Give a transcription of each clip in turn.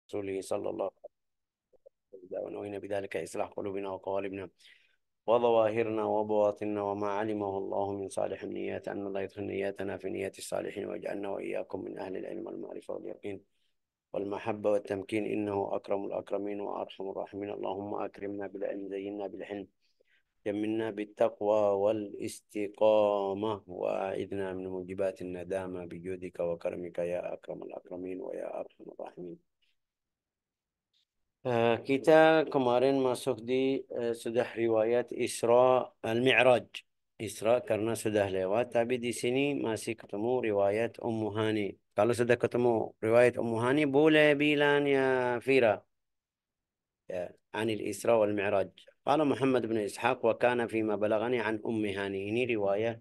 رسوله صلى الله عليه وسلم ونوينا بذلك إصلاح قلوبنا وقوالبنا وظواهرنا وبواطننا وما علمه الله من صالح النيات أن الله يدخل نياتنا في نيات الصالحين واجعلنا وإياكم من أهل العلم والمعرفة واليقين والمحبة والتمكين إنه أكرم الأكرمين وأرحم الراحمين. اللهم أكرمنا بالعلم زينا بالحلم جملنا بالتقوى والاستقامة وأعذنا من موجبات الندامة بجودك وكرمك يا أكرم الأكرمين ويا أرحم الراحمين. Kita kemarin masuk di sudah riwayat Isra Al-Mi'raj. Isra karena sudah lewat, tapi di sini masih ketemu riwayat Ummu Hani. Kalau sudah ketemu riwayat Ummu Hani, boleh bilang ya Fira. Ya, عن الإسراء والمعراج. قال محمد بن إسحاق وكان فيما بلغني عن أم هاني. Ini riwayat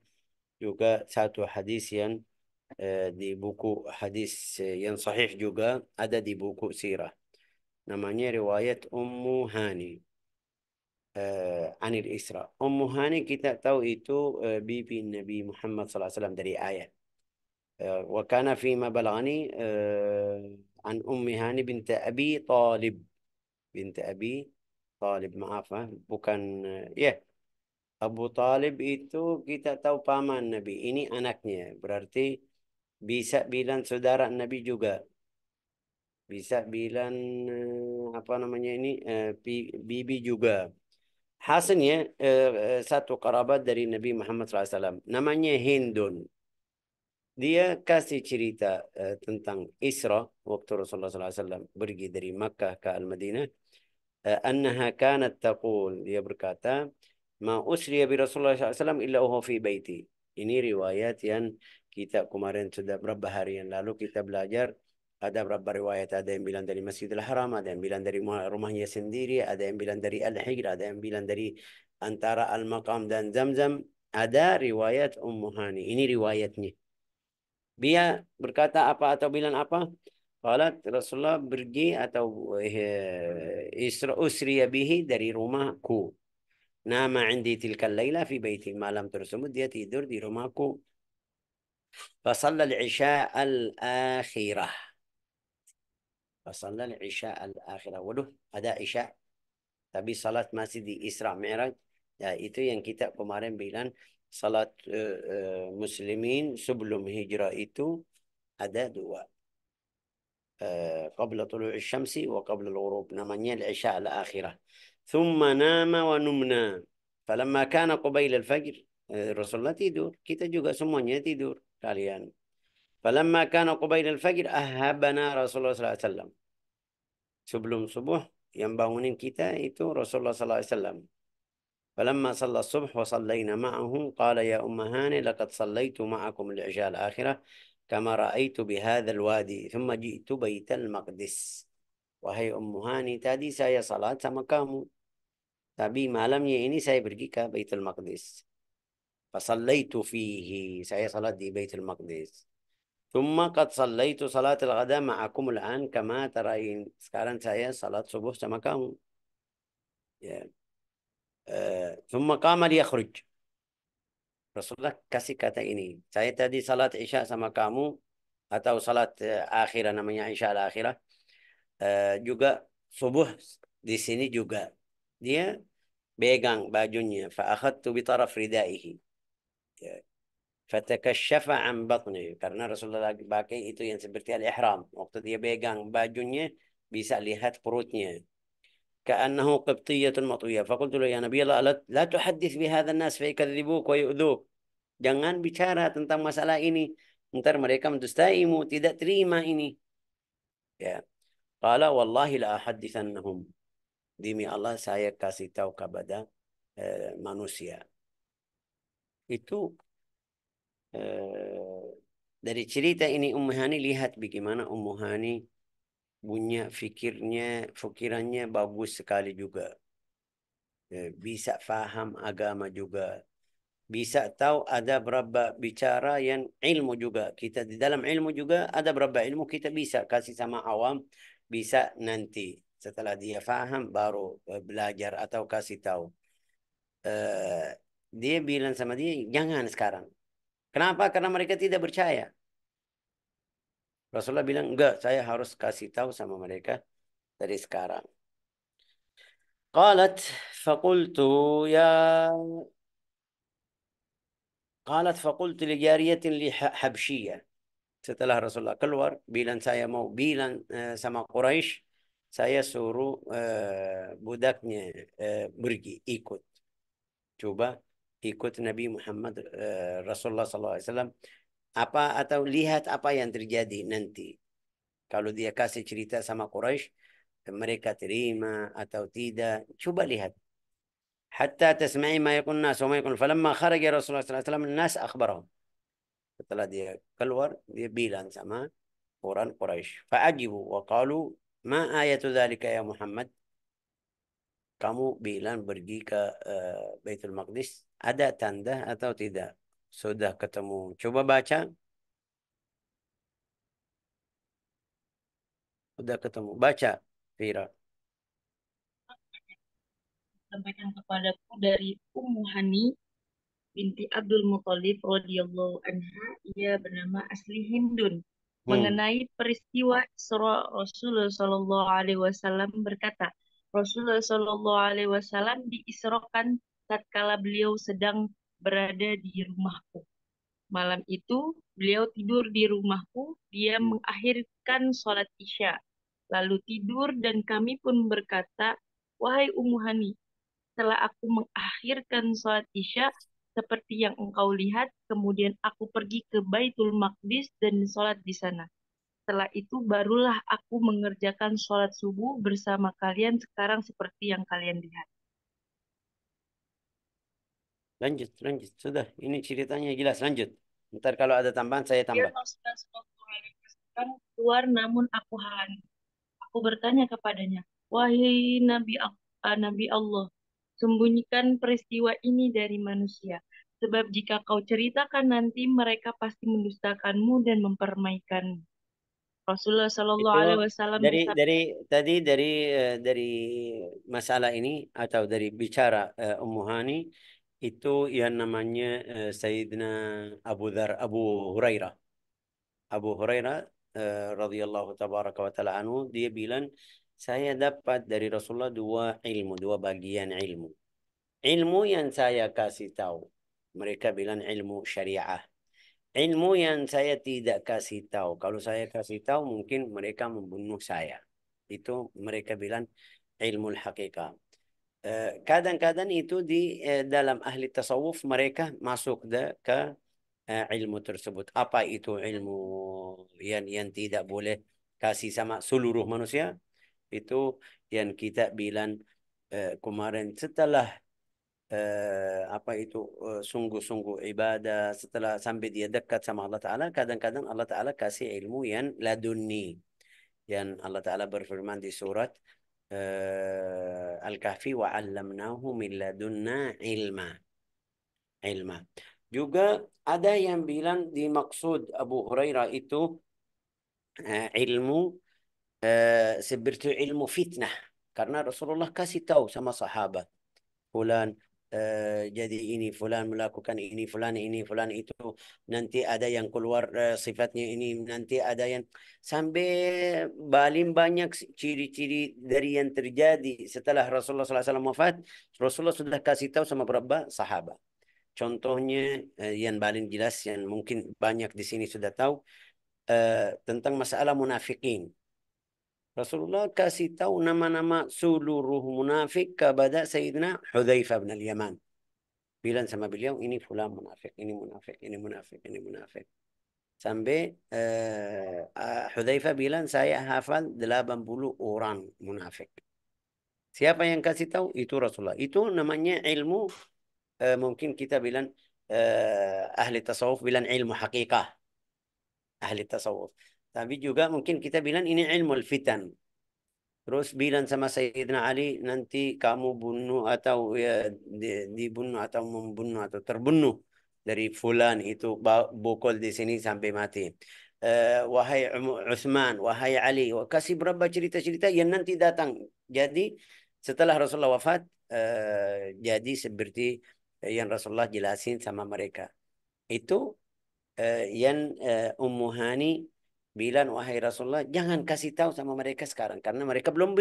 juga satu hadis yang di buku hadis yang sahih juga ada di buku sirah. Namanya riwayat Ummu Hani. Anil Isra. Ummu Hani kita tahu itu bibi Nabi Muhammad SAW dari ayah. وكان فيما بلغني عن أم هاني بنت أبي طالب. بنت أبي طالب, maaf bukan ya. Abu Talib itu kita tahu paman Nabi. Ini anaknya. Berarti bisa bilang saudara Nabi juga. Bisa bilang apa namanya ini bibi juga. Hasilnya satu kerabat dari Nabi Muhammad SAW. Namanya Hindun. Dia kasih cerita tentang Isra waktu Rasulullah SAW pergi dari Makkah ke Al-Madinah. أنها كانت تقول, dia berkata, ما أسري برسول الله صلى الله عليه وسلم إلا وهو في بيتي. Ini riwayat yang kita kemarin sudah berapa hari yang lalu kita belajar. Ada berapa riwayat, ada yang bilang dari Masjidil Haram, ada yang bilang dari rumahnya sendiri, ada yang bilang dari Al-Hijr, ada yang bilang dari antara Al-Maqam dan Zamzam. Ada riwayat Ummu Hani. Ini riwayatnya. Dia berkata apa atau bilang apa? Qalat Rasulullah pergi atau Isra usriya bihi dari rumahku. Nama indi tilka layla fi baiti. Malam tersebut dia tidur di rumahku. Fasalla al-isya al-akhirah. Fasalla al-isya al-akhirah. Waduh, ada isya. Tapi salat masih di Isra Mi'raj. Ya, itu yang kita kemarin bilang. Salat muslimin sebelum hijrah itu ada dua. قبل طلوع الشمس وقبل الغروب. namanya العشاء الآخرة. ثم نام ونمنا. فلما كان قبيل الفجر Rasulullah tidur, kita juga semuanya tidur kalian. فلما كان قبيل الفجر أهبنا Rasulullah SAW. Sebelum subuh yang bangunin kita itu Rasulullah SAW. فلما صلى الصبح وصلينا معه قال يا أم هاني لقد صليت معكم العشاء الآخرة كما رأيت بهذا الوادي ثم جئت بيت المقدس. Wahai Ummu Hani, tadi saya salat sama kamu. Tapi malamnya ini saya pergi ke Baitul Maqdis. Fasallaitu fihi. Saya salat di Baitul Maqdis. Thumma qad sallaitu salat al-ghada ma'akum al-an kama tarain. Sekarang saya salat subuh sama kamu. Ya. Thumma qama liyakhruj. Rasulullah kasih kata ini. Saya tadi salat Isya sama kamu atau salat akhirah, namanya Isya al-akhirah. Juga subuh di sini juga. Dia pegang bajunya. Fa'akhadtu bitaraf ridaihi. Ya. Fatakasyafa an batni. Karena Rasulullah lagi pakai itu yang seperti al-ihram. Waktu dia pegang bajunya, bisa lihat perutnya. كأنه قبطية مطوية. فقلت له يا نبي الله لا تحدث بهذا الناس فيكذبوك ويؤذوك. Jangan bicara tentang masalah ini. Ntar mereka mendustaimu, tidak terima ini. Ya. Qala wallahi la ahadithannahum. Demi Allah saya kasih tahu kepada manusia. Itu eh, dari cerita ini Ummu Hani, lihat bagaimana Ummu Hani punya fikirannya bagus sekali juga. Bisa faham agama juga. Bisa tahu ada berapa bicara yang ilmu juga. Kita di dalam ilmu juga ada berapa ilmu kita bisa kasih sama awam. Bisa nanti setelah dia faham baru belajar atau kasih tahu. Eh, Dia bilang sama dia, jangan sekarang. Kenapa? Karena mereka tidak percaya. Rasulullah bilang, enggak, saya harus kasih tahu sama mereka. dari sekarang. Qalat faqultu ya qalat faqultu li jariyatin li habsyiyah. Setelah Rasulullah keluar, bilang saya mau bilang sama Quraisy, saya suruh budaknya pergi ikut. Coba ikut Nabi Muhammad Rasulullah SAW. Apa atau lihat apa yang terjadi nanti. Kalau dia kasih cerita sama Quraisy, mereka terima atau tidak. Coba lihat. Hatta tasma'i ma yakun nas wa ma yakun. Falamma kharaja Rasulullah SAW, nas akhbarahum. Setelah dia keluar, dia bilang sama orang Quraisy. Fa'ajibu wa qalu ma ayatu dzalika ya Muhammad? Kamu bilang pergi ke Baitul Maqdis, ada tanda atau tidak? Sudah ketemu. Coba baca. Sudah ketemu. Baca, Fira. Sampaikan kepadaku dari Ummu Hani binti Abdul Muthalib radhiyallahu anha, ia bernama asli Hindun, Hmm. mengenai peristiwa Isra. Rasulullah Shallallahu Alaihi Wasallam berkata, Rasulullah Shallallahu Alaihi Wasallam diisrokan tatkala beliau sedang berada di rumahku. Malam itu beliau tidur di rumahku, dia mengakhirkan sholat Isya, lalu tidur dan kami pun berkata, wahai Ummu Hani, setelah aku mengakhirkan sholat Isya, seperti yang engkau lihat, kemudian aku pergi ke Baitul Maqdis dan sholat di sana. Setelah itu barulah aku mengerjakan sholat subuh bersama kalian sekarang seperti yang kalian lihat. Lanjut, lanjut. Sudah, ini ceritanya jelas. Lanjut. Ntar kalau ada tambahan, saya Dia tambah. Rasulullah SAW keluar namun aku halangi. Aku bertanya kepadanya, wahai Nabi Allah, sembunyikan peristiwa ini dari manusia. Sebab jika kau ceritakan nanti mereka pasti mendustakanmu dan mempermainkanmu. Rasulullah Shallallahu Itu Alaihi Wasallam dari bersabda, dari tadi dari masalah ini atau dari bicara Ummu Hani itu yang namanya Sayyidina Abu Hurairah. Abu Hurairah radhiyallahu tabaraka wa taala anhu, dia bilang saya dapat dari Rasulullah dua ilmu, dua bagian ilmu. Ilmu yang saya kasih tahu, mereka bilang ilmu syariah. Ilmu yang saya tidak kasih tahu, kalau saya kasih tahu mungkin mereka membunuh saya. Itu mereka bilang ilmu hakikat. Kadang-kadang itu di dalam ahli tasawuf mereka masuk ke ilmu tersebut. Apa itu ilmu yang tidak boleh kasih sama seluruh manusia? Itu yang kita bilang kemarin setelah apa itu sungguh-sungguh ibadah, setelah sampai dia dekat sama Allah Ta'ala, kadang-kadang Allah Ta'ala kasih ilmu yang laduni, yang Allah Ta'ala berfirman di surat Al-Kahfi, wa 'allamnahu min ladunna ilma. Juga ada yang bilang dimaksud Abu Hurairah itu ilmu seperti ilmu fitnah, karena Rasulullah kasih tahu sama sahabat fulan jadi ini, fulan melakukan ini, fulan ini, fulan itu, nanti ada yang keluar sifatnya ini, nanti ada yang sampai paling banyak ciri-ciri dari yang terjadi setelah Rasulullah SAW wafat. Rasulullah sudah kasih tahu sama beberapa sahabat. Contohnya yang paling jelas yang mungkin banyak di sini sudah tahu tentang masalah munafikin. Rasulullah kasih tahu nama-nama seluruh munafik kepada Sayyidina Hudzaifah bin al-Yaman. Bilang sama beliau, ini fulan munafik, ini munafik, ini munafik, ini munafik. Sampai Hudzaifah bilang, saya hafal 80 orang munafik. Siapa yang kasih tahu? Itu Rasulullah. Itu namanya ilmu, mungkin kita bilang, ahli tasawuf bilang ilmu hakikah. Ahli tasawuf. Tapi juga mungkin kita bilang ini ilmu fitan. Terus bilang sama Sayyidina Ali, nanti kamu bunuh atau ya dibunuh atau membunuh atau terbunuh dari fulan itu, bokol di sini sampai mati. Wahai Utsman, wahai Ali, kasih berapa cerita-cerita yang nanti datang. Jadi setelah Rasulullah wafat, jadi seperti yang Rasulullah jelasin sama mereka. Itu yang Ummu Hani bilang, wahai Rasulullah, jangan kasih tahu sama mereka sekarang karena mereka belum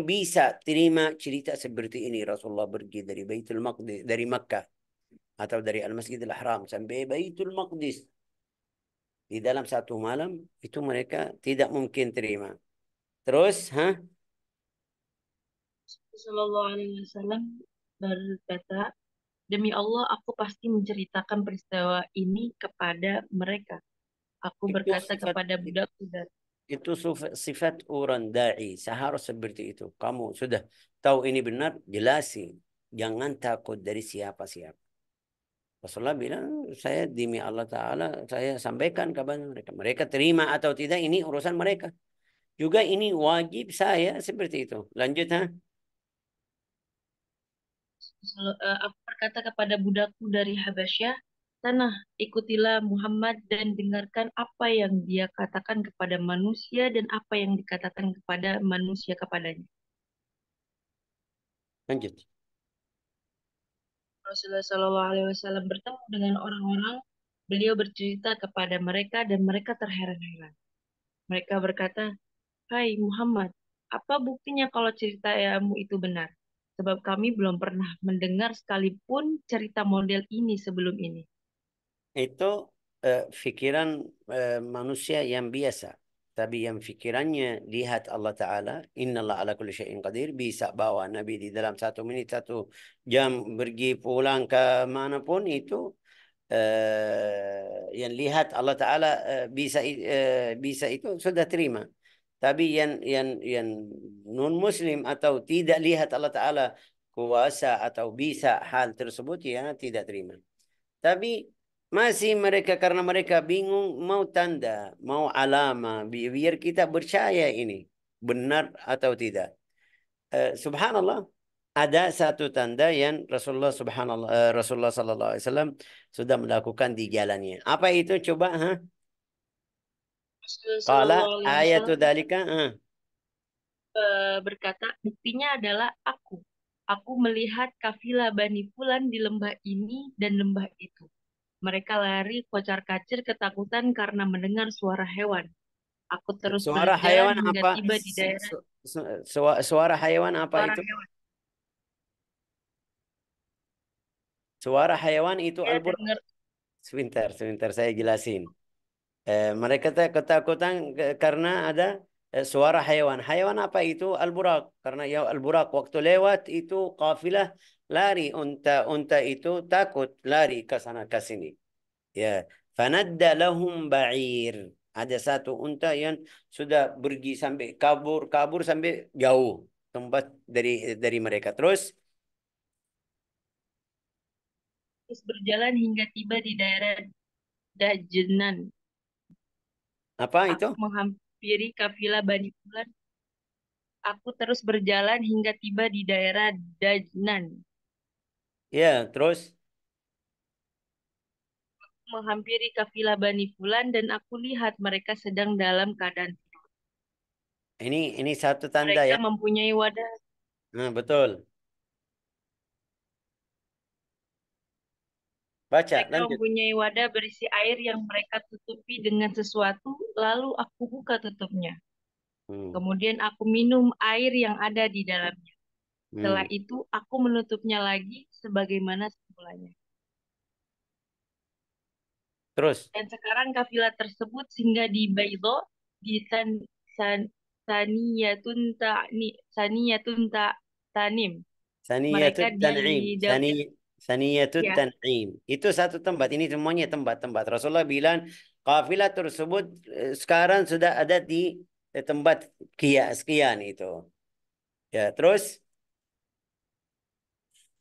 bisa terima cerita seperti ini. Rasulullah pergi dari Baitul Maqdis, dari Makkah atau dari Al-Masjidil Haram sampai Baitul Maqdis di dalam satu malam, itu mereka tidak mungkin terima. Terus, Sallallahu Alaihi Wasallam berkata, demi Allah, aku pasti menceritakan peristiwa ini kepada mereka. Aku Itu berkata sifat kepada budakku dan itu sifat orang dai. Seharus seperti itu. Kamu sudah tahu ini benar, jelasi. Jangan takut dari siapa-siapa. Rasulullah bilang, saya demi Allah Ta'ala, saya sampaikan kepada mereka. Mereka terima atau tidak, ini urusan mereka. Juga ini wajib saya seperti itu. Lanjut, Aku berkata kepada budakku dari Habasyah, tanah, ikutilah Muhammad dan dengarkan apa yang dia katakan kepada manusia dan apa yang dikatakan kepada manusia kepadanya. Lanjut. Rasulullah Shallallahu Alaihi Wasallam bertemu dengan orang-orang, beliau bercerita kepada mereka dan mereka terheran-heran. Mereka berkata, hai Muhammad, apa buktinya kalau ceritamu itu benar? Sebab kami belum pernah mendengar sekalipun cerita model ini sebelum ini. Itu pikiran manusia yang biasa. Tapi yang pikirannya lihat Allah Ta'ala, Inna Allah ala kulli syai'in qadir, bisa bawa Nabi di dalam 1 menit, 1 jam, pergi pulang ke manapun itu, yang lihat Allah Ta'ala bisa itu sudah terima. Tapi yang non Muslim atau tidak lihat Allah Ta'ala kuasa atau bisa hal tersebut, ya tidak terima. Tapi masih mereka karena mereka bingung mau tanda, mau alama, biar kita percaya ini benar atau tidak. Subhanallah, ada satu tanda yang Rasulullah Sallallahu Alaihi Wasallam sudah melakukan di jalannya. Apa itu? Coba, Rasulullah Qala Shallallahu Alaihi ayatu Wasallam dalika, berkata, buktinya adalah aku. Aku melihat kafilah Bani Fulan di lembah ini dan lembah itu. Mereka lari kocar-kacir ketakutan karena mendengar suara hewan. Aku terus suara berjalan hayawan hingga apa? tiba di daerah Suara hayawan apa suara itu? hewan. Suara hayawan itu Dia al-buraq. dengar Sebentar saya jelasin. Mereka ketakutan karena ada suara hayawan. Hayawan apa itu? Al-buraq. Karena ya al-buraq waktu lewat itu kafilah lari. Unta itu takut lari ke sana ke sini. Ya, fanadda lahum ba'ir. Ada satu unta yang sudah pergi sampai kabur sampai jauh tempat dari mereka. Terus terus berjalan hingga tiba di daerah Dajnan. apa itu? Aku menghampiri kafilah Bani Fulan. Aku terus berjalan hingga tiba di daerah Dajnan. Ya, terus Menghampiri kafilah Bani Fulan dan aku lihat mereka sedang dalam keadaan tidur. ini satu tanda Mereka ya. mempunyai wadah. Nah, betul. Baca, Mereka lanjut. mempunyai wadah berisi air yang mereka tutupi dengan sesuatu, lalu aku buka tutupnya. Hmm. Kemudian aku minum air yang ada di dalamnya. Setelah Hmm. itu aku menutupnya lagi sebagaimana semulanya. Terus Dan sekarang kafilah tersebut singgah di Baido di San, Saniyatun Saniyatun Tanim. Mereka Saniyatut Tan'im. didahului Saniyatut ya. Tan'im. Itu satu tempat. Ini semuanya tempat-tempat. Rasulullah bilang kafilah tersebut sekarang sudah ada di tempat sekian itu. Ya, terus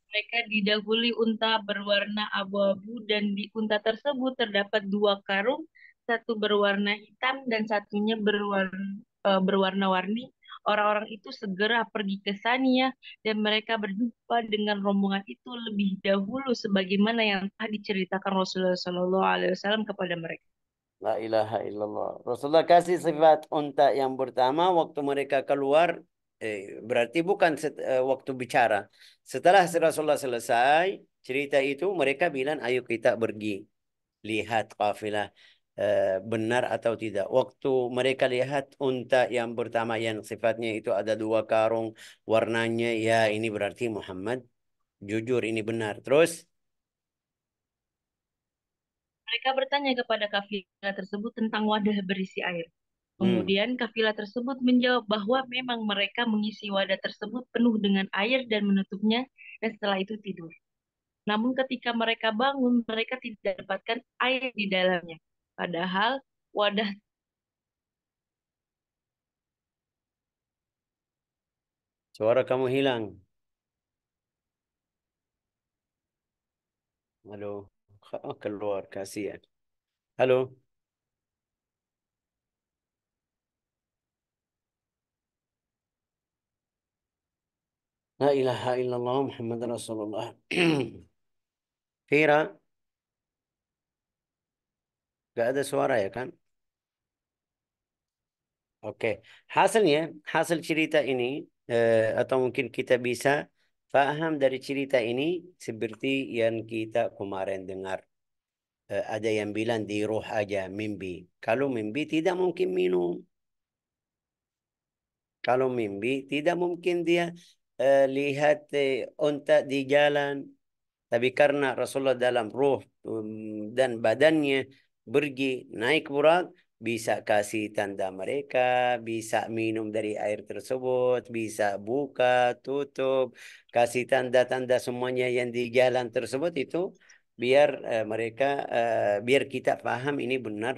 Mereka didahului unta berwarna abu-abu dan di unta tersebut terdapat 2 karung, satu berwarna hitam dan satunya berwarna-warni. Orang-orang itu segera pergi ke Sania dan mereka berjumpa dengan rombongan itu lebih dahulu sebagaimana yang telah diceritakan Rasulullah Shallallahu Alaihi Wasallam kepada mereka. la ilaha illallah. Rasulullah kasih sifat unta yang pertama waktu mereka keluar, berarti bukan waktu bicara. Setelah Rasulullah selesai cerita itu, mereka bilang, ayo kita pergi lihat kafilah benar atau tidak. Waktu mereka lihat unta yang pertama yang sifatnya itu ada dua karung warnanya, ya ini berarti Muhammad jujur, ini benar. Terus, Mereka bertanya kepada kafilah tersebut tentang wadah berisi air. hmm, Kemudian kafilah tersebut menjawab bahwa memang mereka mengisi wadah tersebut penuh dengan air dan menutupnya, dan setelah itu tidur. Namun ketika mereka bangun, mereka tidak dapatkan air di dalamnya. Padahal wadah suara kamu hilang. Halo, oh, keluar, kasihan. Halo. La ilaha illallah Muhammad Rasulullah. Fira, gak ada suara ya kan? Oke, hasilnya, hasil cerita ini, atau mungkin kita bisa paham dari cerita ini seperti yang kita kemarin dengar. Ada yang bilang di ruh aja mimpi. Kalau mimpi tidak mungkin minum. Kalau mimpi tidak mungkin dia lihat unta di jalan. Tapi karena Rasulullah dalam ruh dan badannya pergi naik burak, bisa kasih tanda mereka, bisa minum dari air tersebut, bisa buka, tutup, kasih tanda-tanda semuanya yang di jalan tersebut itu biar mereka biar kita paham ini benar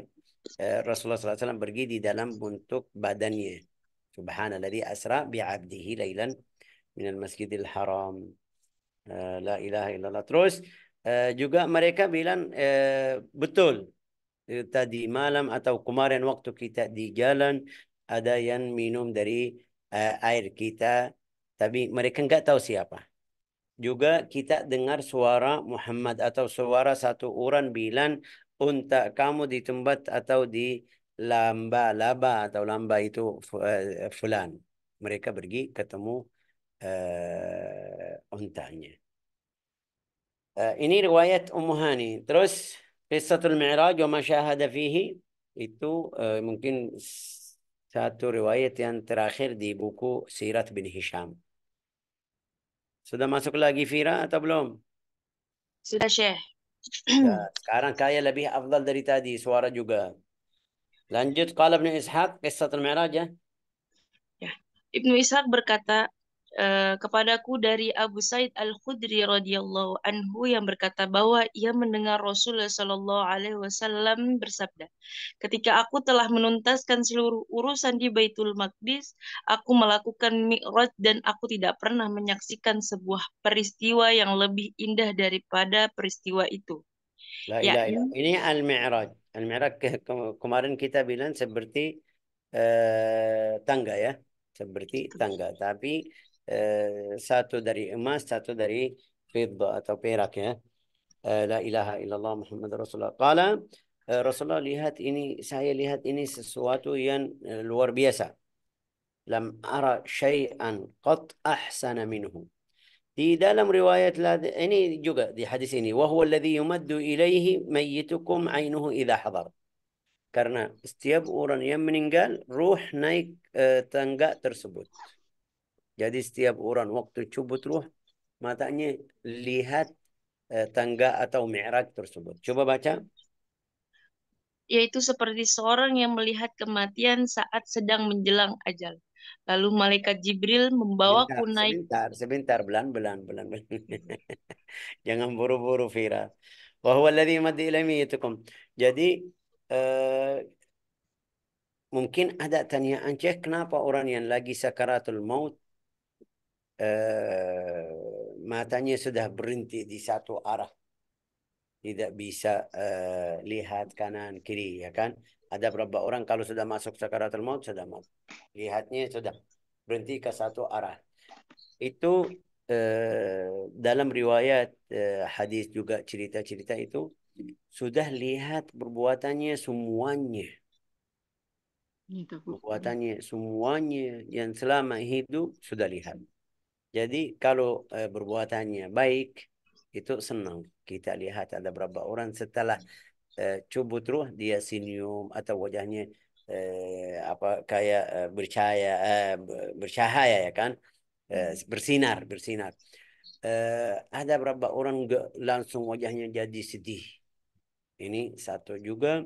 Rasulullah SAW pergi di dalam bentuk badannya. Subhanalladzi asra bi'abdihi lailan minal masjidil haram. La ilaha illallah. Terus juga mereka bilang betul tadi malam atau kemarin waktu kita di jalan ada yang minum dari air kita, tapi mereka nggak tahu siapa. Juga kita dengar suara Muhammad atau suara satu orang bilang unta kamu di tempat atau di laba atau lamba itu fulan. Mereka pergi ketemu untanya. Ini riwayat Ummu Hani. Terus Qissatul Mi'raj wa ma syahada fihi itu mungkin satu riwayat yang terakhir di buku Sirat bin Hisham. Sudah masuk lagi Fira atau belum? sudah Syekh. Ya, sekarang kayak lebih afdal dari tadi suara juga. Lanjut qala Ibnu Ishaq Qissatul Mi'raj ya. Ya. Ibnu Ishaq berkata, kepadaku dari Abu Said Al-Khudri radhiyallahu anhu yang berkata bahwa ia mendengar Rasulullah Shallallahu alaihi wasallam bersabda, "Ketika aku telah menuntaskan seluruh urusan di Baitul Maqdis, aku melakukan Mi'raj dan aku tidak pernah menyaksikan sebuah peristiwa yang lebih indah daripada peristiwa itu." La ilaha illallah. Yakni Ini Al-Mi'raj. Al-Mi'raj kemarin kita bilang seperti tangga ya. Seperti tangga. Tapi satu dari emas, satu dari fidda atau perak ya. La ilaha illallah Muhammad Rasulullah. Qala Rasulullah lihat ini, saya lihat ini sesuatu yang luar biasa. Lam ara syai'an qat ahsana minhu. Di dalam riwayat ini juga di hadis ini, wahwa alladhi yumaddu ilaihi mayyitukum ainuhu idha hadar. Karena setiap orang yang meninggal, ruh naik tangga tersebut. Jadi setiap orang waktu cubut ruh, matanya lihat tangga atau mi'raj tersebut. Coba baca. yaitu seperti seorang yang melihat kematian saat sedang menjelang ajal. Lalu malaikat Jibril membawaku Sebentar, naik. sebentar, sebentar. Belan. Jangan buru-buru, Fira. Wahwa alladhi yumaddu ilaihi mayyitukum. Jadi, eh, mungkin ada tanyaan, Cek, kenapa orang yang lagi sakaratul maut matanya sudah berhenti di satu arah, tidak bisa lihat kanan kiri, ya kan? Ada beberapa orang kalau sudah masuk sakaratul maut sudah lihatnya sudah berhenti ke satu arah. Itu dalam riwayat hadis juga cerita-cerita itu sudah lihat perbuatannya semuanya. Perbuatannya semuanya yang selama hidup sudah lihat. Jadi kalau perbuatannya baik, itu senang. Kita lihat ada berapa orang setelah cubut ruh, dia senyum atau wajahnya apa kayak bercahaya ya kan, bersinar bersinar. Ada berapa orang nggak langsung wajahnya jadi sedih. Ini satu juga.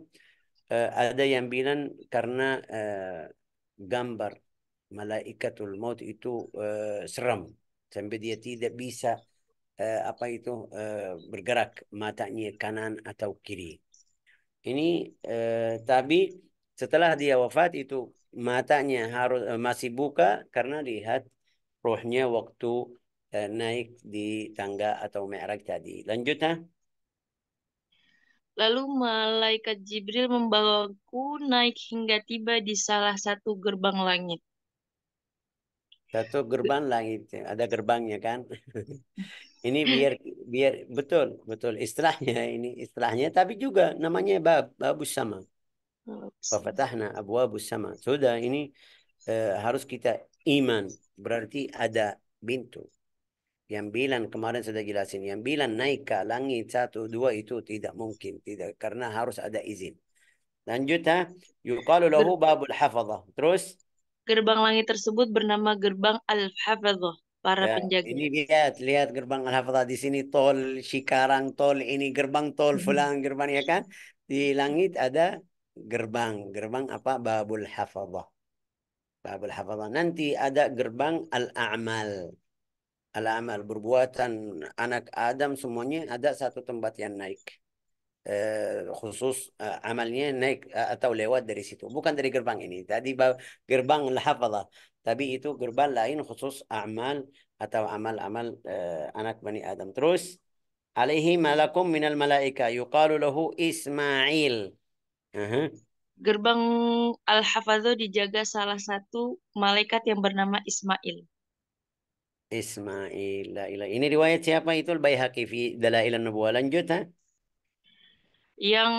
Ada yang bilang karena gambar malaikatul maut itu seram sampai dia tidak bisa apa itu bergerak matanya kanan atau kiri. Ini tapi setelah dia wafat itu matanya harus masih buka karena lihat rohnya waktu naik di tangga atau mi'raj tadi. Lanjut ha? Lalu malaikat Jibril membawaku naik hingga tiba di salah satu gerbang langit. Satu gerbang langit, ada gerbangnya kan? Ini biar biar betul betul istilahnya ini istilahnya tapi juga namanya babus sama. Fafatahna abwabus sama. Sudah ini harus kita iman berarti ada pintu. Yang bilang kemarin sudah jelasin, yang bilang naik ke langit satu dua itu tidak mungkin, tidak karena harus ada izin. Lanjut ha, yuqalu lahu Ger- babul hafadzah. Terus Gerbang langit tersebut bernama gerbang Al-Hafadzah, para ya, penjaga. ini lihat, lihat gerbang Al-Hafadzah di sini tol Cikarang, tol ini gerbang tol Mhm. Fulan gerbang ya kan? Di langit ada gerbang, gerbang apa? Babul Hafadzah. Babul Hafadzah. Nanti ada gerbang Al-A'mal. Al-A'mal perbuatan anak Adam semuanya ada satu tempat yang naik. Khusus amalnya naik atau lewat dari situ. Bukan dari gerbang ini. Tadi gerbang Al-Hafadzah. Tapi itu gerbang lain khusus amal atau amal-amal anak Bani Adam. Terus alaihi malakum minal malaika yuqalu lahu Ismail. Aha. Gerbang Al-Hafadzah dijaga salah satu malaikat yang bernama Ismail, Ismail. La ilaha. Ini riwayat siapa itu? Al-Baihaqi fi Dalail an-Nubuwah. Lanjut ha? yang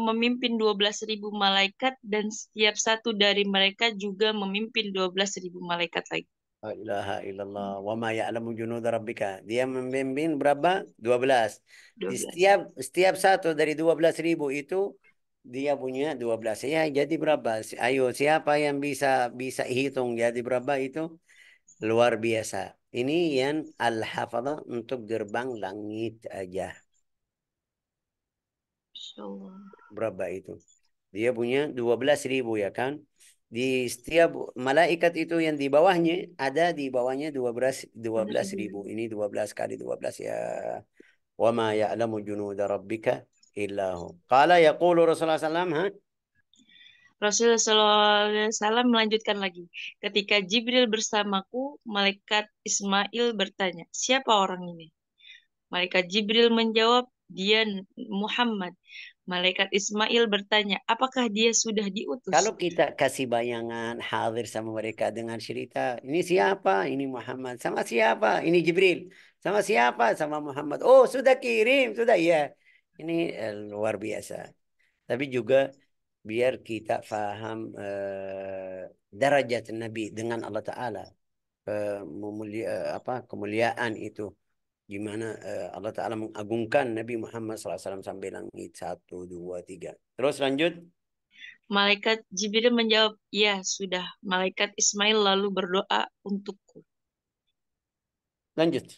memimpin 12.000 malaikat dan setiap satu dari mereka juga memimpin 12.000 malaikat lagi. La ilaha illallah. Wa ma ya'lamu junuda rabbika. Dia memimpin berapa? 12. Di 12. setiap satu dari 12.000 itu dia punya 12. Ya, jadi berapa? Ayo, siapa yang bisa bisa hitung jadi berapa itu? Luar biasa. Ini yang al-hafadhah untuk gerbang langit aja. Masya Allah. Berapa itu? Dia punya 12.000 ya kan? Di setiap malaikat itu yang di bawahnya ada di bawahnya 12 ribu. Ini 12 kali 12 ya. Wa ma ya'lamu junuda rabbika illa hu. Qala yaqulu Rasulullah sallallahu alaihi wasallam, Rasulullah SAW melanjutkan lagi. Ketika Jibril bersamaku, malaikat Ismail bertanya, siapa orang ini? Malaikat Jibril menjawab, dia Muhammad. Malaikat Ismail bertanya, apakah dia sudah kalau diutus? kita kasih bayangan hadir sama mereka dengan cerita, ini siapa? Ini Muhammad. Sama siapa? Ini Jibril. Sama siapa? Sama Muhammad. Oh, sudah kirim, sudah ya. Ini luar biasa. Tapi juga biar kita faham derajat Nabi dengan Allah Ta'ala. Apa, kemuliaan itu. Gimana Allah Ta'ala mengagungkan Nabi Muhammad SAW sampai langit. Satu, dua, tiga. Terus lanjut. Malaikat Jibril menjawab, ya sudah. Malaikat Ismail lalu berdoa untukku. Lanjut.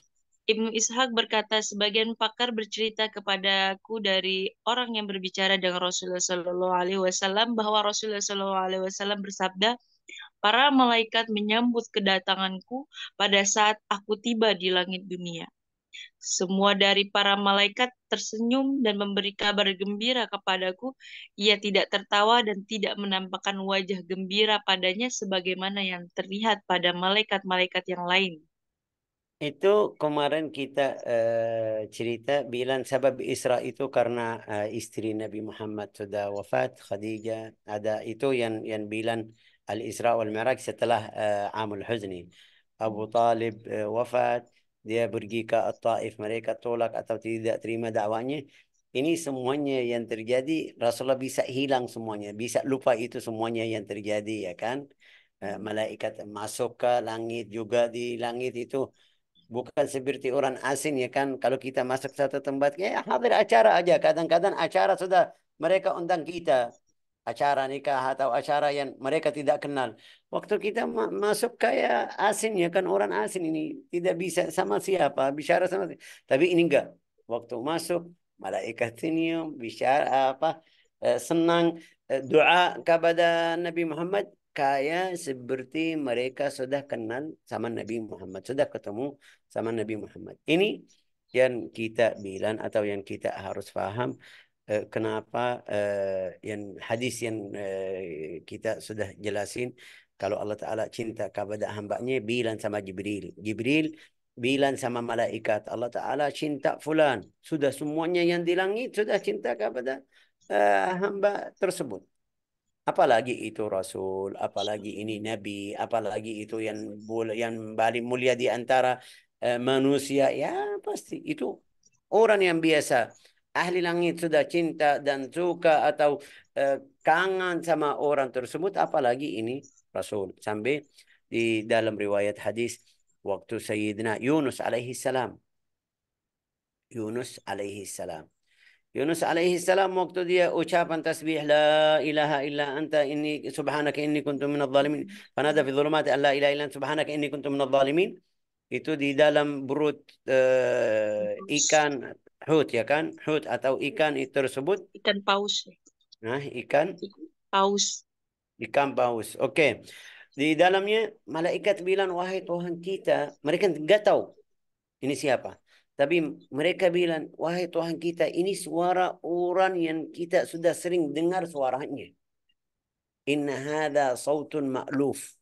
Ibnu Ishaq berkata, sebagian pakar bercerita kepadaku dari orang yang berbicara dengan Rasulullah Shallallahu Alaihi Wasallam bahwa Rasulullah Shallallahu Alaihi Wasallam bersabda, para malaikat menyambut kedatanganku pada saat aku tiba di langit dunia. Semua dari para malaikat tersenyum dan memberi kabar gembira kepadaku. Ia tidak tertawa dan tidak menampakkan wajah gembira padanya sebagaimana yang terlihat pada malaikat-malaikat yang lain. Itu kemarin kita cerita bilang sebab Isra itu karena istri Nabi Muhammad sudah wafat, Khadijah. Ada itu yang bilang Al-Isra wal Mi'raj setelah Amul Huzni. Abu Talib wafat, dia pergi ke At-Taif, mereka tolak atau tidak terima dakwanya. Ini semuanya yang terjadi, Rasulullah bisa hilang semuanya, bisa lupa itu semuanya yang terjadi ya kan. Malaikat masuk ke langit juga di langit itu Bukan seperti orang asing ya kan. Kalau kita masuk satu tempat, ya hadir acara aja. Kadang-kadang acara sudah mereka undang kita. Acara nikah atau acara yang mereka tidak kenal. Waktu kita masuk kayak asing ya kan. Orang asing ini tidak bisa sama siapa. Bicara sama siapa. Tapi ini enggak. Waktu masuk, malaikat senyum, bicara apa, senang, doa kepada Nabi Muhammad. Kayak seperti mereka sudah kenal sama Nabi Muhammad. Sudah ketemu sama Nabi Muhammad. Ini yang kita bilang atau yang kita harus paham kenapa yang hadis yang kita sudah jelasin kalau Allah Ta'ala cinta kepada hambanya bilang sama Jibril. Jibril bilang sama malaikat Allah Ta'ala cinta fulan. Sudah semuanya yang di langit sudah cinta kepada hamba tersebut. Apalagi itu Rasul, apalagi ini Nabi, apalagi itu yang paling mulia di antara manusia. Ya pasti itu orang yang biasa. Ahli langit sudah cinta dan suka atau kangen sama orang tersebut. Apalagi ini Rasul. Sampai di dalam riwayat hadis waktu Sayyidina Yunus alaihi salam. Yunus alaihi salam. Yunus alaihi salam waktu dia ucapan tasbih la ilaha illa anta inni subhanaka inni kuntu minadh dhalimin fanada fi dhulumati an la ilaha illa anta subhanaka inni kuntu minadh dhalimin itu di dalam perut ikan hut ya kan hut atau ikan itu tersebut Ikan paus. nah ikan Paus. ikan paus oke di dalamnya malaikat bilang wahai Tuhan kita mereka nggak tahu ini siapa? Tapi mereka bilang, wahai Tuhan kita, ini suara orang yang kita sudah sering dengar suaranya. Inna hada sautun ma'luf.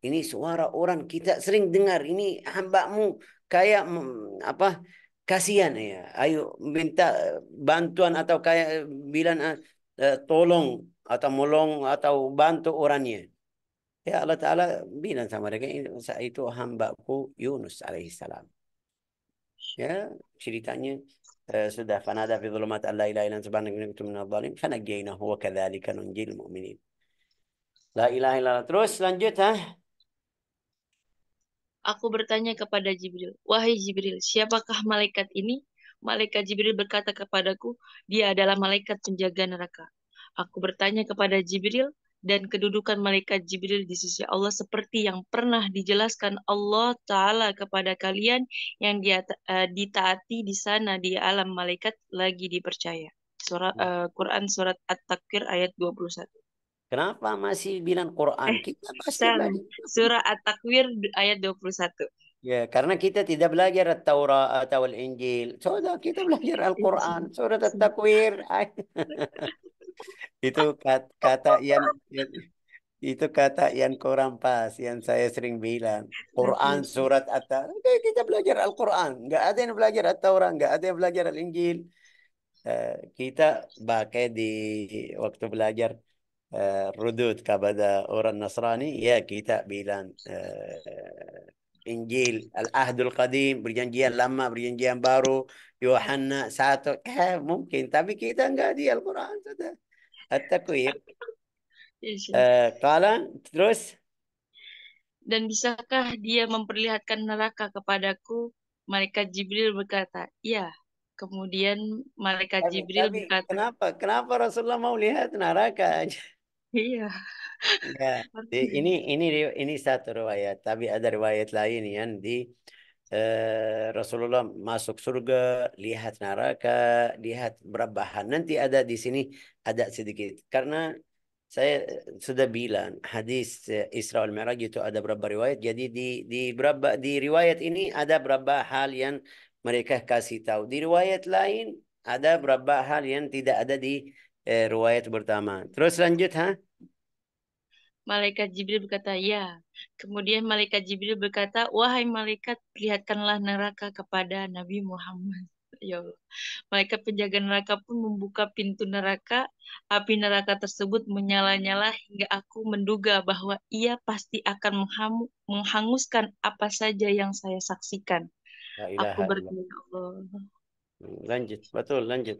Ini suara orang kita sering dengar. Ini hambamu kayak apa? Kasihan ya. Ayo minta bantuan atau kayak bilang tolong atau molong atau bantu orangnya. Ya Allah Ta'ala bilang sama mereka, itu hambaku Yunus alaihissalam. Ya ceritanya sudah fanada fi dhulumat an la ilaha illa anta subhanaka inni kuntu minadh dhalimin fanajjaynahu wa kadzalika nunjil mu'minin. La ilaha illallah. Terus lanjut ha. Aku bertanya kepada Jibril, "Wahai Jibril, siapakah malaikat ini?" Malaikat Jibril berkata kepadaku, "Dia adalah malaikat penjaga neraka." Aku bertanya kepada Jibril, dan kedudukan malaikat Jibril di sisi Allah seperti yang pernah dijelaskan Allah Ta'ala kepada kalian yang ditaati di sana di alam malaikat lagi dipercaya. Quran Surat At-Takwir ayat 21. Kenapa masih bilang Quran? Eh, Kita pasti Salah. belajar. Surah At-Takwir ayat 21. Ya, karena kita tidak belajar At-Taurat atau Al-Injil. Sudah kita belajar Al-Quran, surat At-Takwir. Itu kata itu kata yang kurang pas, yang saya sering bilang. Quran, surat At-Taurat. Oke, kita belajar Al-Quran. Nggak ada yang belajar At-Taurat, nggak ada yang belajar Al-Injil. Kita pakai di waktu belajar rudud kepada orang Nasrani, ya kita bilang Injil, Al-Ahdul Qadim, perjanjian lama, perjanjian baru, Yohanna satu, mungkin. Tapi kita nggak di Al-Quran, sudah. At-Takwir. Kala, terus Dan bisakah dia memperlihatkan neraka kepadaku? Malaikat Jibril berkata, "Ya." Kemudian malaikat Jibril tapi berkata, kenapa Rasulullah mau lihat neraka aja? "Iya." Ya, ini satu riwayat, tapi ada riwayat lain yang di Rasulullah masuk surga, lihat neraka, lihat berapa hal. Nanti ada di sini ada sedikit. Karena saya sudah bilang hadis Isra wal Mi'raj itu ada berapa riwayat. Jadi di riwayat ini ada berapa hal yang mereka kasih tahu. Di riwayat lain ada berapa hal yang tidak ada di riwayat pertama. Terus lanjut ha? Malaikat Jibril berkata, "Ya." Kemudian malaikat Jibril berkata, "Wahai malaikat, lihatkanlah neraka kepada Nabi Muhammad." Ya Allah. Malaikat penjaga neraka pun membuka pintu neraka. Api neraka tersebut menyala-nyala hingga aku menduga bahwa ia pasti akan menghanguskan apa saja yang saya saksikan. La Aku ilaha illallah. berkata, "Ya Allah." Lanjut, betul, lanjut.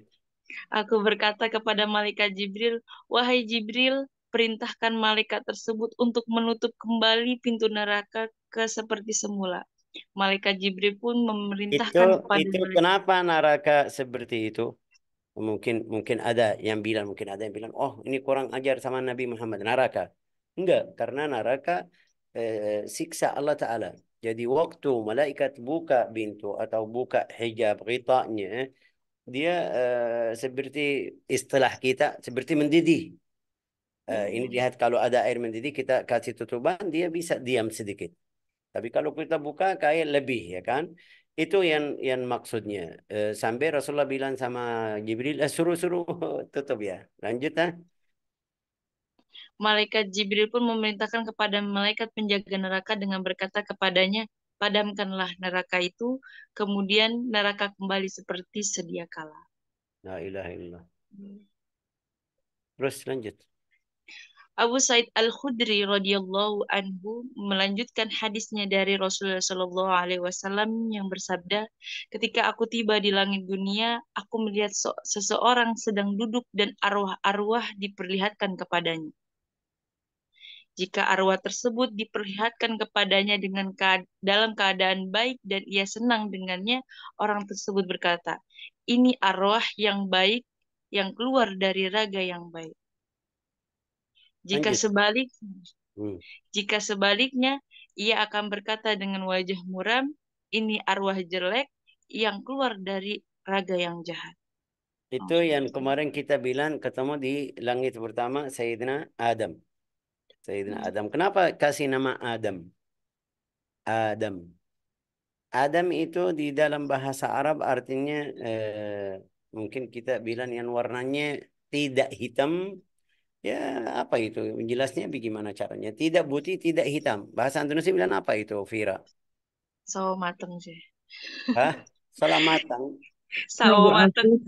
Aku berkata kepada malaikat Jibril, "Wahai Jibril, perintahkan malaikat tersebut untuk menutup kembali pintu neraka ke seperti semula." Malaikat Jibril pun Itu memerintahkan kepada itu malaikat. kenapa neraka seperti itu? Mungkin mungkin ada yang bilang, mungkin ada yang bilang, oh ini kurang ajar sama Nabi Muhammad neraka. Enggak, karena neraka siksa Allah Ta'ala. Jadi waktu malaikat buka pintu atau buka hijab ghita'nya, dia seperti istilah kita seperti mendidih. Ini Hmm. lihat kalau ada air mendidih kita kasih tutupan dia bisa diam sedikit. Tapi kalau kita buka kayak lebih ya kan? Itu yang maksudnya. Sampai Rasulullah bilang sama Jibril, suruh-suruh tutup ya. Lanjut ah. Malaikat Jibril pun memerintahkan kepada malaikat penjaga neraka dengan berkata kepadanya, padamkanlah neraka itu, kemudian neraka kembali seperti sedia kala. La ilaha illallah. Terus lanjut. Abu Said Al-Khudri radhiyallahu anhu melanjutkan hadisnya dari Rasulullah Shallallahu alaihi wasallam yang bersabda, "Ketika aku tiba di langit dunia, aku melihat seseorang sedang duduk dan arwah-arwah diperlihatkan kepadanya. Jika arwah tersebut diperlihatkan kepadanya dalam keadaan baik dan ia senang dengannya, orang tersebut berkata, 'Ini arwah yang baik yang keluar dari raga yang baik.' Jika Lanjut. sebalik Hmm. Jika sebaliknya, ia akan berkata dengan wajah muram, 'Ini arwah jelek yang keluar dari raga yang jahat.'" Itu yang kemarin kita bilang ketemu di langit pertama Sayyidina Adam. Sayyidina Adam. Kenapa kasih nama Adam? Adam. Adam itu di dalam bahasa Arab artinya mungkin kita bilang yang warnanya tidak hitam. Ya, apa itu? Menjelasnya bagaimana caranya? Tidak putih, tidak hitam. Bahasa Indonesia bilang apa itu, Vira? Sawo mateng sih. Hah? Salah matang. Sawo mateng,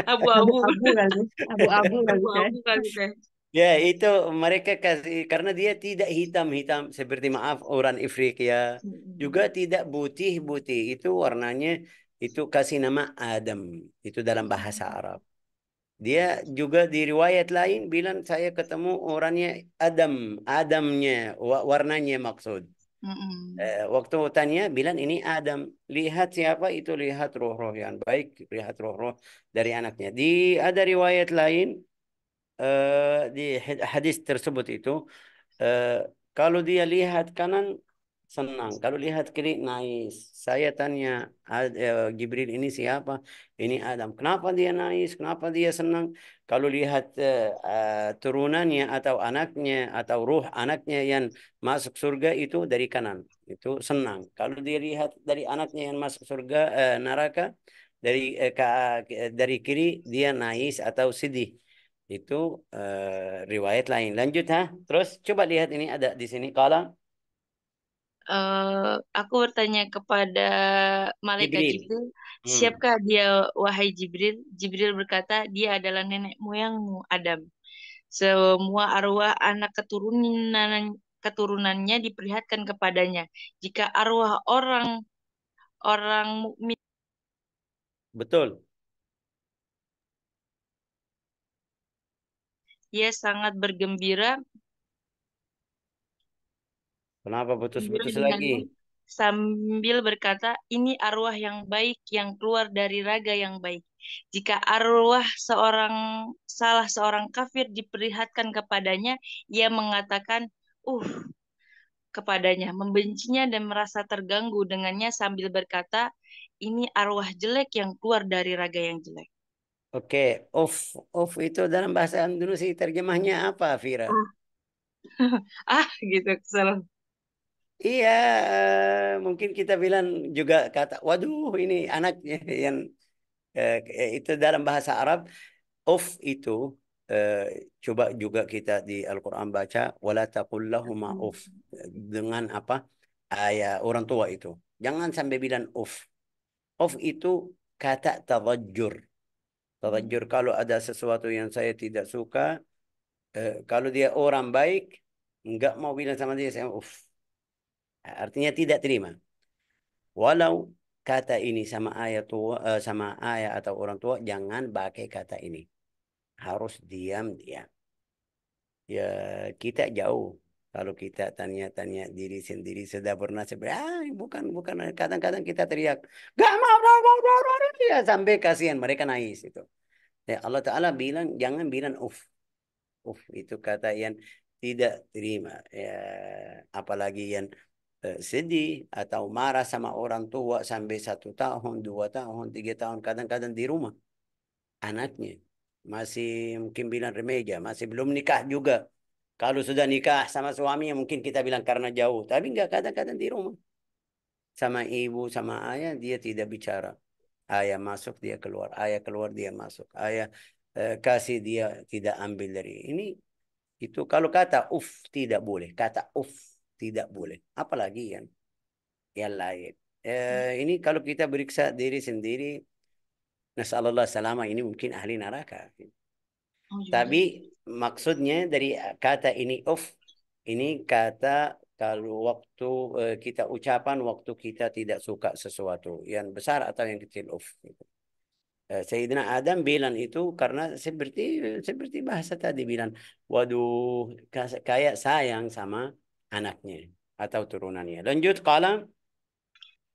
Abu-abu, abu-abu, abu-abu kali, abu-abu kali teh. abu-abu kali teh. Ya, itu mereka kasih karena dia tidak hitam-hitam seperti maaf orang Afrika juga Mm-mm. tidak putih-putih. Itu warnanya itu kasih nama Adam. Itu dalam bahasa Arab. Dia juga di riwayat lain bilang saya ketemu orangnya Adam, Adamnya, warnanya maksud. Mm-mm. Waktu tanya bilang ini Adam, lihat siapa itu lihat roh-roh yang baik, lihat roh-roh dari anaknya. Di ada riwayat lain di hadis tersebut itu eh, kalau dia lihat kanan senang, kalau lihat kiri nangis. Saya tanya Jibril ini siapa? Ini Adam. Kenapa dia nangis? Kenapa dia senang? Kalau lihat turunannya atau anaknya atau ruh anaknya yang masuk surga itu dari kanan, itu senang. Kalau dia lihat dari anaknya yang masuk surga neraka dari dari kiri dia nangis atau sedih. Itu riwayat lain. Lanjut ha. Terus coba lihat ini ada di sini kalam Aku bertanya kepada malaikat Jibril. Jibril, Hmm, siapkah dia, wahai Jibril? Jibril berkata, dia adalah nenek moyangmu, Adam. Semua arwah anak keturunannya diperlihatkan kepadanya. Jika arwah orang orang mukmin, betul. ia sangat bergembira Kenapa gembira putus-putus lagi? dengannya sambil berkata, ini arwah yang baik yang keluar dari raga yang baik. Jika arwah salah seorang kafir diperlihatkan kepadanya, ia mengatakan, uh, kepadanya, membencinya dan merasa terganggu dengannya sambil berkata, ini arwah jelek yang keluar dari raga yang jelek. Oke, off off itu dalam bahasa Indonesia terjemahnya apa, Vira? Ah, gitu, kesel. Iya, mungkin kita bilang juga kata, waduh ini anaknya yang itu dalam bahasa Arab. Off itu eh, coba juga kita di Al-Quran baca, wala taqul lahuma off dengan apa? Ayat orang tua itu. Jangan sampai bilang off. Off itu kata tadajjur. Tadajjur kalau ada sesuatu yang saya tidak suka, kalau dia orang baik, nggak mau bilang sama dia, saya uff. Artinya tidak terima. Walau kata ini sama ayat tua, sama ayah atau orang tua, jangan pakai kata ini. Harus diam dia. Ya kita jauh. Kalau kita tanya-tanya diri sendiri sudah bernasib, bukan. Kadang-kadang kita teriak, gak mau, ya, sampai kasihan mereka nangis itu. Ya, Allah Ta'ala bilang, jangan bilang itu kata yang tidak terima. Ya, apalagi yang sedih atau marah sama orang tua sampai 1 tahun, 2 tahun, 3 tahun, kadang-kadang di rumah anaknya masih mungkin bilang remaja, masih belum nikah juga. Kalau sudah nikah sama suaminya mungkin kita bilang karena jauh, tapi enggak, kadang-kadang di rumah sama ibu sama ayah dia tidak bicara. Ayah masuk dia keluar, ayah keluar dia masuk, ayah kasih dia tidak ambil dari ini itu. Kalau kata tidak boleh, kata tidak boleh, apalagi yang lain. Ini kalau kita beriksa diri sendiri, nasallallahu salama, ini mungkin ahli neraka. Tapi maksudnya dari kata ini ini kata kalau waktu kita ucapan waktu kita tidak suka sesuatu yang besar atau yang kecil, gitu. Sayyidina Adam bilang itu karena seperti bahasa tadi bilang, waduh, kayak sayang sama anaknya atau turunannya. Lanjut, kalam.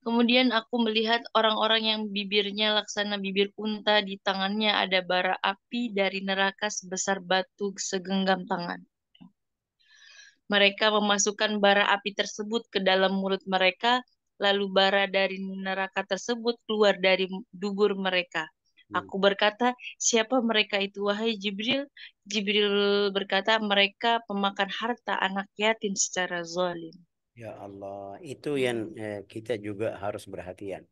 Kemudian aku melihat orang-orang yang bibirnya laksana bibir unta, di tangannya ada bara api dari neraka sebesar batu segenggam tangan. Mereka memasukkan bara api tersebut ke dalam mulut mereka, lalu bara dari neraka tersebut keluar dari dubur mereka. Aku berkata, siapa mereka itu, wahai Jibril? Jibril berkata, mereka pemakan harta anak yatim secara zalim. Ya Allah, itu yang kita juga harus perhatian.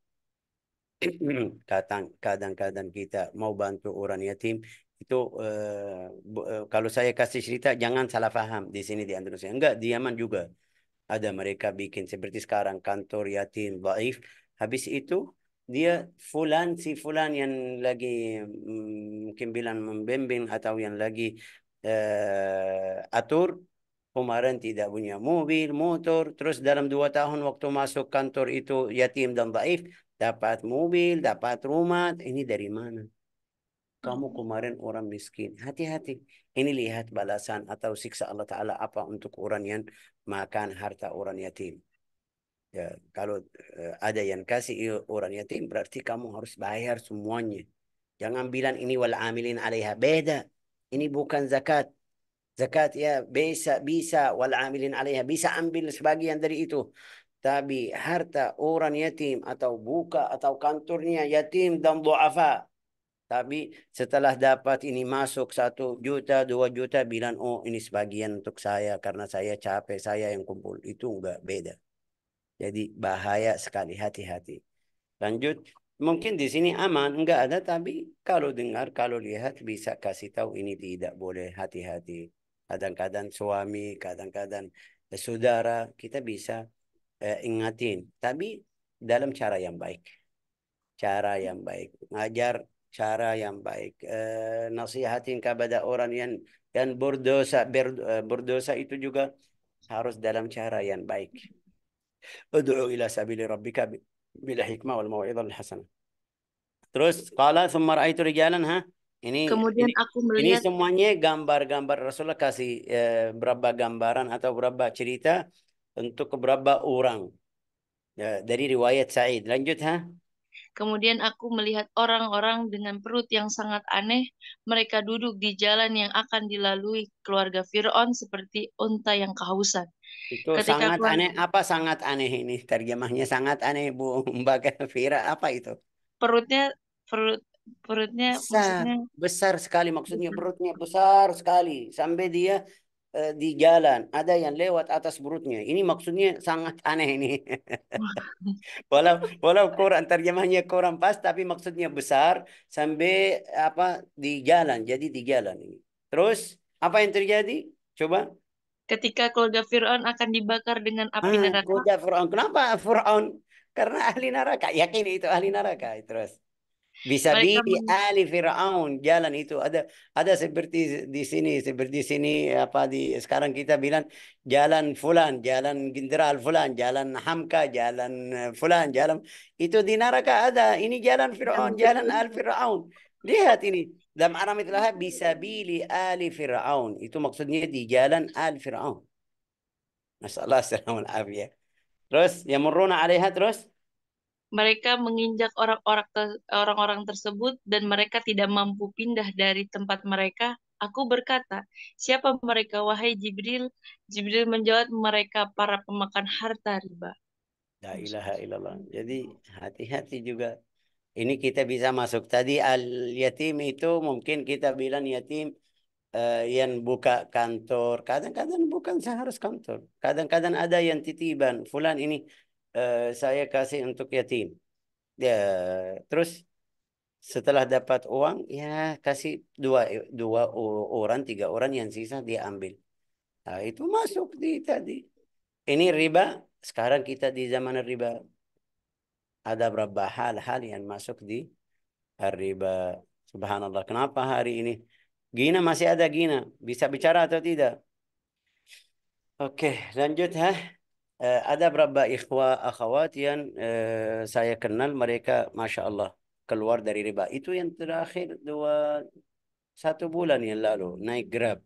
Kadang-kadang kita mau bantu orang yatim itu kalau saya kasih cerita jangan salah paham di sini di Indonesia. Enggak, di Yaman juga ada mereka bikin seperti sekarang kantor yatim dhaif. Habis itu dia si fulan yang lagi mungkin bilang membimbing atau yang lagi atur. Kemarin tidak punya mobil, motor, terus dalam 2 tahun waktu masuk kantor itu yatim dan dhaif, dapat mobil, dapat rumah. Ini dari mana? Kamu kemarin orang miskin. Hati-hati. Ini lihat balasan atau siksa Allah Ta'ala apa untuk orang yang makan harta orang yatim. Ya, kalau ada yang kasih orang yatim, berarti kamu harus bayar semuanya. Jangan bilang ini wal amilin alaiha. Beda. Ini bukan zakat. Zakat ya bisa wal amilin alaiha, bisa ambil sebagian dari itu. Tapi harta orang yatim atau buka atau kantornya yatim dan duafa. Tapi setelah dapat ini masuk 1 juta, 2 juta, bilang ini sebagian untuk saya karena saya capek, saya yang kumpul. Itu enggak, beda. Jadi bahaya sekali, hati-hati. Lanjut. Mungkin di sini aman, enggak ada, tapi kalau dengar, kalau lihat bisa kasih tahu ini tidak boleh, hati-hati. Kadang-kadang suami, kadang-kadang saudara, kita bisa ingatin, tapi dalam cara yang baik. Cara yang baik, ngajar cara yang baik. Nasihatin kepada orang yang berdosa itu juga harus dalam cara yang baik. Ud'u ila sabili rabbika bil hikmah wal mau'izah al hasanah. Terus qala summa ra'aitu rijalan, ini Kemudian ini aku ini melihat, semuanya gambar-gambar. Rasulullah kasih berapa gambaran atau berapa cerita untuk berapa orang dari riwayat Sa'id. Lanjut. kemudian aku melihat orang-orang dengan perut yang sangat aneh. Mereka duduk di jalan yang akan dilalui keluarga Fir'aun seperti unta yang kehausan. Itu Ketika sangat keluar aneh. Apa sangat aneh ini? Terjemahnya sangat aneh, Bu Mbak Fira. Apa itu? perutnya perut perutnya Besar. maksudnya Besar sekali. Maksudnya besar. perutnya besar sekali. Sampai dia di jalan. Ada yang lewat atas perutnya. Ini maksudnya sangat aneh ini. Walau Quran terjemahnya Quran pas, tapi maksudnya besar sampai apa di jalan. Jadi di jalan ini. Terus apa yang terjadi? Coba. Ketika keluarga Fir'aun akan dibakar dengan api neraka, Kuda Fir'aun. Kenapa Fir'aun? Karena ahli neraka. Yakin itu ahli neraka. Terus. Bisa mereka bili ali Fir'aun. Jalan itu ada seperti di sini, seperti sini apa di sekarang kita bilang jalan fulan, jalan Jenderal fulan, jalan Hamka, jalan fulan, jalan itu di neraka ada. Ini jalan Fir'aun, jalan al Fir'aun. Lihat ini. Dalam Aram itu bisa bili ali Fir'aun. Itu maksudnya di jalan al Fir'aun. Nasallahu alaihi afiyah. Terus yamurruna 'alaiha terus. Mereka menginjak orang-orang tersebut dan mereka tidak mampu pindah dari tempat mereka. Aku berkata, siapa mereka, wahai Jibril? Jibril menjawab, mereka para pemakan harta riba. La ilaha illallah. Jadi hati-hati juga. Ini kita bisa masuk. Tadi al yatim itu mungkin kita bilang yatim yang buka kantor. Kadang-kadang bukan seharus kantor. Kadang-kadang ada yang titiban. Fulan ini saya kasih untuk yatim. Ya, terus setelah dapat uang, ya kasih dua orang, tiga orang yang sisa dia ambil. Nah, itu masuk di tadi. Ini riba. Sekarang kita di zaman riba. Ada beberapa hal-hal yang masuk di riba. Subhanallah. Kenapa hari ini? Gina masih ada Gina. Bisa bicara atau tidak? Oke, lanjut ha. Ada berapa akhwat yang saya kenal mereka Masya Allah keluar dari riba. Itu yang terakhir 1 bulan yang lalu naik Grab.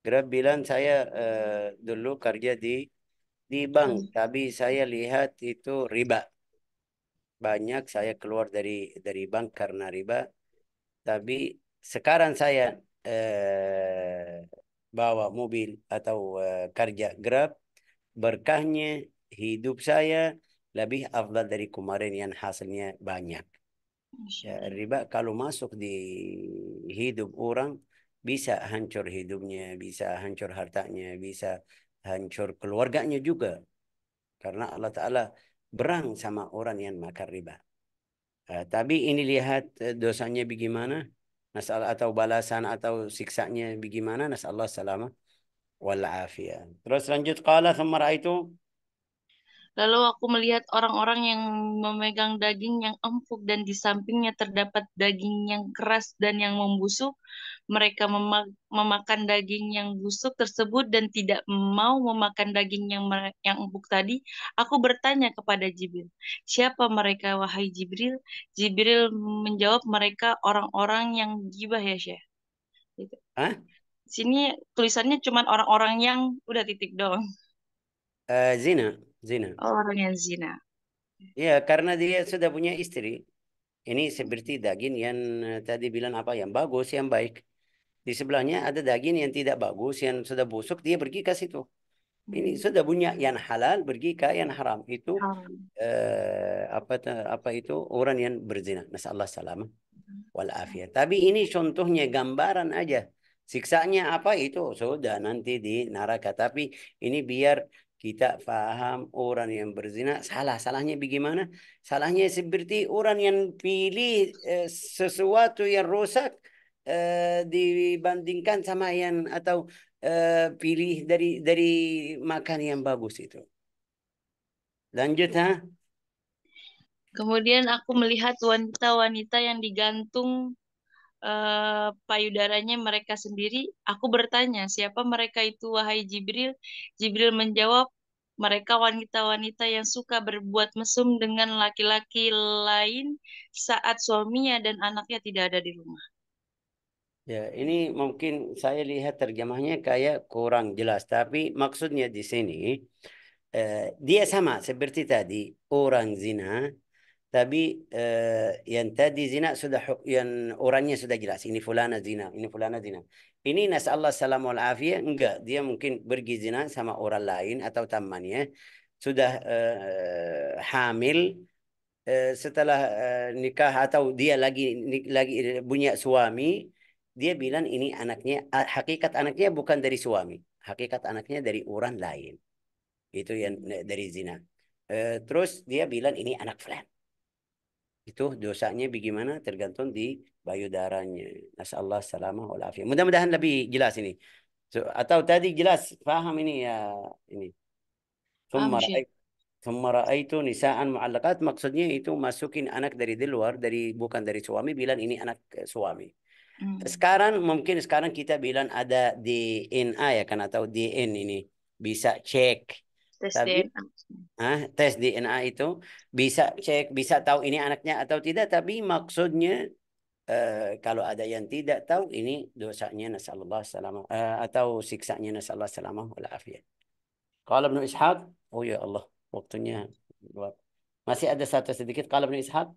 Grab bilang saya dulu kerja di bank, tapi saya lihat itu riba. Banyak saya keluar dari bank karena riba. Tapi sekarang saya eh, bawa mobil atau kerja Grab, berkahnya hidup saya lebih afdal dari kemarin yang hasilnya banyak. Masya Ya, Allah. riba kalau masuk di hidup orang bisa hancur hidupnya, bisa hancur hartanya, bisa hancur keluarganya juga. Karena Allah Ta'ala berang sama orang yang makan riba. Tapi ini lihat dosanya bagaimana, masalah atau balasan atau siksanya bagaimana, nasallahu salamah wal afiyah. Terus lanjut qala thumma ra'aitu. Lalu aku melihat orang-orang yang memegang daging yang empuk dan di sampingnya terdapat daging yang keras dan yang membusuk. Mereka memakan daging yang busuk tersebut dan tidak mau memakan daging yang empuk tadi. Aku bertanya kepada Jibril, siapa mereka, wahai Jibril? Jibril menjawab, mereka orang-orang yang gibah ya, Syekh. Gitu. Hah? Sini tulisannya cuma orang-orang yang udah titik doang. Zina, zina. Oh, orang yang zina. Ya, karena dia sudah punya istri. Ini seperti daging yang tadi bilang apa yang bagus, yang baik. Di sebelahnya ada daging yang tidak bagus, yang sudah busuk, dia pergi ke situ. Ini Hmm. sudah punya yang halal, pergi ke yang haram. Itu Haram. apa itu orang yang berzina. Nasallahu salamah wal afiyah. Tapi ini contohnya gambaran aja. Siksanya apa itu sudah nanti di neraka. Tapi ini biar kita paham orang yang berzina salah. Salahnya bagaimana? Salahnya seperti orang yang pilih sesuatu yang rusak dibandingkan sama yang atau pilih dari makan yang bagus itu. Lanjut ha. Kemudian aku melihat wanita-wanita yang digantung payudaranya mereka sendiri. Aku bertanya, siapa mereka itu, wahai Jibril? Jibril menjawab, mereka wanita-wanita yang suka berbuat mesum dengan laki-laki lain saat suaminya dan anaknya tidak ada di rumah. Ya, ini mungkin saya lihat terjemahnya kayak kurang jelas, tapi maksudnya di sini dia sama seperti tadi orang zina, tapi yang tadi zina sudah yang orangnya sudah jelas. Ini fulana zina, ini fulana zina. Ini nasallahu salam wal afiyah enggak, dia mungkin pergi zina sama orang lain atau temannya sudah hamil setelah nikah atau dia lagi punya suami, dia bilang ini anaknya, hakikat anaknya bukan dari suami, hakikat anaknya dari orang lain. Itu yang dari zina. Terus dia bilang ini anak fulan. Itu dosanya bagaimana tergantung di payudaranya. Nasallahu salamah wal afiyah. Mudah-mudahan lebih jelas ini. Atau tadi jelas, paham ini ya ini. ثم Paham, Syekh? رأيت ثم رأيت نساء معلقات maksudnya itu masukin anak dari luar dari bukan dari suami bilang ini anak suami. Hmm. Sekarang kita bilang ada DNA ya kan atau DN ini bisa cek. Tes Tapi DNA. tes DNA itu bisa cek, bisa tahu ini anaknya atau tidak, tapi maksudnya kalau ada yang tidak tahu ini dosanya nasallallahu salamah atau siksanya nasallallahu salamah wal afiyah. Qala Ibnu Ishaq. Oh ya Allah, waktunya masih ada satu sedikit. Qala Ibnu Ishaq.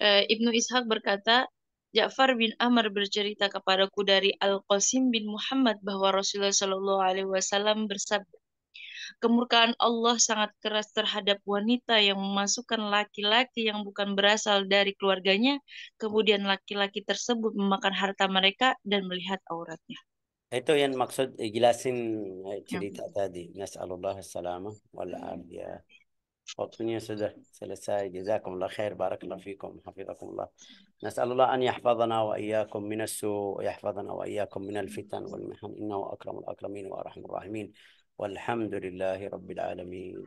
Ibnu Ishaq berkata, Ja'far bin Amr bercerita kepadaku dari Al-Qasim bin Muhammad bahwa Rasulullah Shallallahu Alaihi Wasallam bersabda, kemurkaan Allah sangat keras terhadap wanita yang memasukkan laki-laki yang bukan berasal dari keluarganya, kemudian laki-laki tersebut memakan harta mereka dan melihat auratnya. Itu yang maksud jelasin Ya. cerita tadi. Nas'alullah salamah wal afiyah. Waktunya sudah selesai. Jazakumullah khair. Barakallahu fikum. Hafizakumullah. Nas'alullah an yahfazana wa iyyakum minas su' wa yahfazana wa iyyakum minal fitan wal mihan. Innahu akramul akramin wa arhamur rahimin. Walhamdulillahi rabbil alamin.